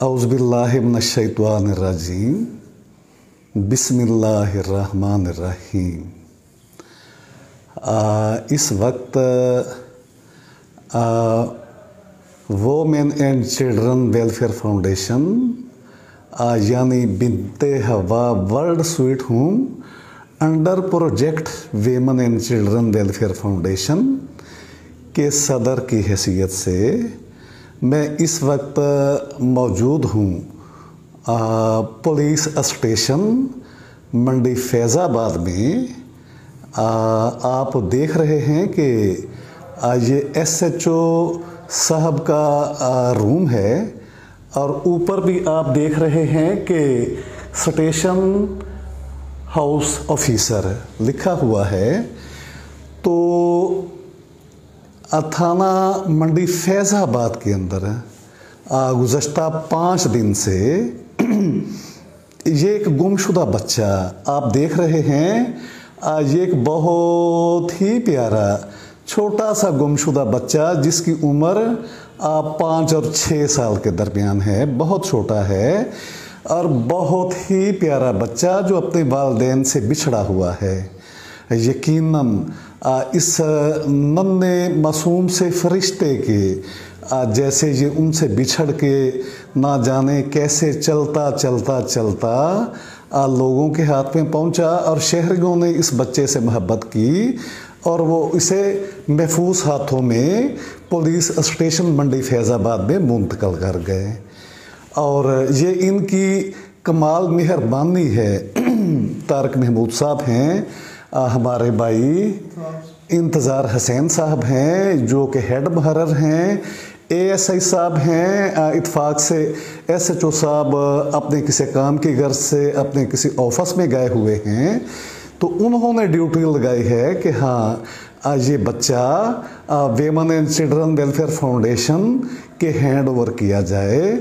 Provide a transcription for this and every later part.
औज़ुबिल्लाहि मिनश्शैतानिर्रजीम बिस्मिल्लाहिर्रहमानिर्रहीम। इस वक्त women and children welfare foundation यानी बिनते हवा world sweet home under project women and children welfare foundation के सदर की हैसियत से मैं इस वक्त मौजूद हूँ पुलिस स्टेशन मंडी फैज़ाबाद में। आप देख रहे हैं कि ये SHO साहब का रूम है और ऊपर भी आप देख रहे हैं कि स्टेशन हाउस ऑफिसर लिखा हुआ है। तो थाना मंडी फैज़ाबाद के अंदर गुज़श्ता 5 दिन से ये एक गुमशुदा बच्चा आप देख रहे हैं। ये एक बहुत ही प्यारा छोटा सा गुमशुदा बच्चा जिसकी उम्र 5 और 6 साल के दरमियान है, बहुत छोटा है और बहुत ही प्यारा बच्चा जो अपने वालिदैन से बिछड़ा हुआ है। यकीनन इस नन्हे मासूम से फरिश्ते के जैसे ये उनसे बिछड़ के ना जाने कैसे चलता चलता चलता लोगों के हाथ में पहुंचा और शहरियों ने इस बच्चे से मोहब्बत की और वो इसे महफूज हाथों में पुलिस स्टेशन मंडी फैज़ाबाद में मुंतकिल कर गए। और ये इनकी कमाल मेहरबानी है। तारक महमूद साहब हैं, हमारे भाई इंतज़ार हुसैन साहब हैं जो कि हेड मुहर्रर हैं, ASI साहब हैं इत्फाक से, SHO साहब अपने किसी काम की गर्ज से अपने किसी ऑफिस में गए हुए हैं। तो उन्होंने ड्यूटी लगाई है कि हाँ ये बच्चा women and children welfare foundation के हैंड ओवर किया जाए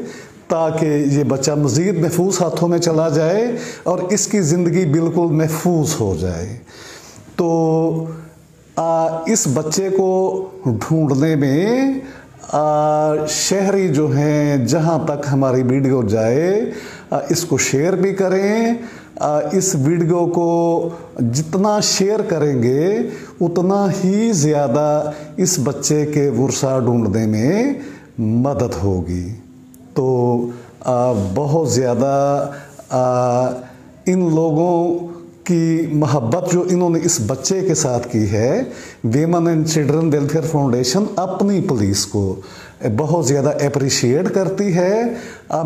ताकि ये बच्चा मज़ीद महफूज हाथों में चला जाए और इसकी ज़िंदगी बिल्कुल महफूज हो जाए। तो इस बच्चे को ढूंढने में शहरी जो हैं जहाँ तक हमारी वीडियो जाए इसको शेयर भी करें। इस वीडियो को जितना शेयर करेंगे उतना ही ज़्यादा इस बच्चे के वर्सा ढूंढने में मदद होगी। तो बहुत ज़्यादा इन लोगों की मोहब्बत जो इन्होंने इस बच्चे के साथ की है, women and children welfare foundation अपनी पुलिस को बहुत ज़्यादा अप्रिशिएट करती है।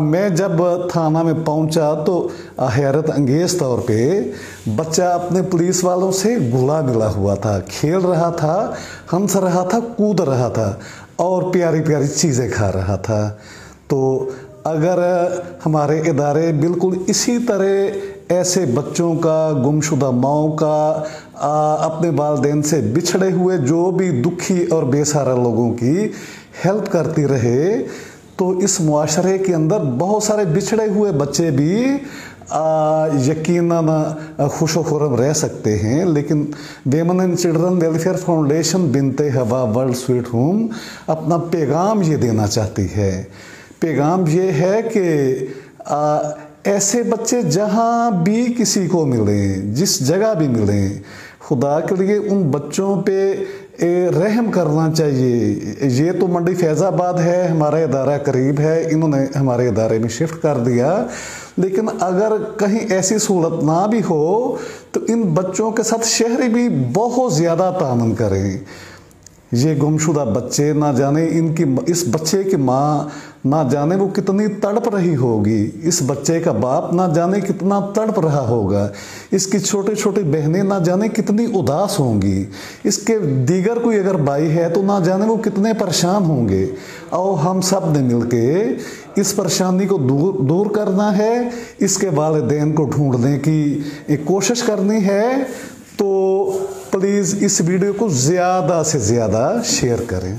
मैं जब थाना में पहुंचा तो हैरत अंगेज़ तौर पे बच्चा अपने पुलिस वालों से घुला मिला हुआ था, खेल रहा था, हंस रहा था, कूद रहा था और प्यारी प्यारी चीज़ें खा रहा था। तो अगर हमारे इदारे बिल्कुल इसी तरह ऐसे बच्चों का, गुमशुदा माओं का, अपने वालिदैन से बिछड़े हुए जो भी दुखी और बेसहारा लोगों की हेल्प करती रहे तो इस मुआशरे के अंदर बहुत सारे बिछड़े हुए बच्चे भी यकीनन खुश खुर्रम रह सकते हैं। लेकिन women and children welfare foundation बिनते हवा वर्ल्ड स्वीट होम अपना पैगाम ये देना चाहती है। पैगाम ये है कि ऐसे बच्चे जहाँ भी किसी को मिलें, जिस जगह भी मिलें, खुदा के लिए उन बच्चों पे रहम करना चाहिए। ये तो मंडी फैज़ाबाद है, हमारा इदारा करीब है, इन्होंने हमारे इदारे में शिफ्ट कर दिया। लेकिन अगर कहीं ऐसी सूरत ना भी हो तो इन बच्चों के साथ शहरी भी बहुत ज़्यादा तामन करें। ये गुमशुदा बच्चे ना जाने इनकी इस बच्चे की माँ ना जाने वो कितनी तड़प रही होगी, इस बच्चे का बाप ना जाने कितना तड़प रहा होगा, इसकी छोटी छोटी बहनें ना जाने कितनी उदास होंगी, इसके दीगर कोई अगर भाई है तो ना जाने वो कितने परेशान होंगे। और हम सब ने मिलके इस परेशानी को दूर करना है, इसके वालिदैन को ढूंढने की कोशिश करनी है। तो प्लीज़ इस वीडियो को ज़्यादा से ज़्यादा शेयर करें।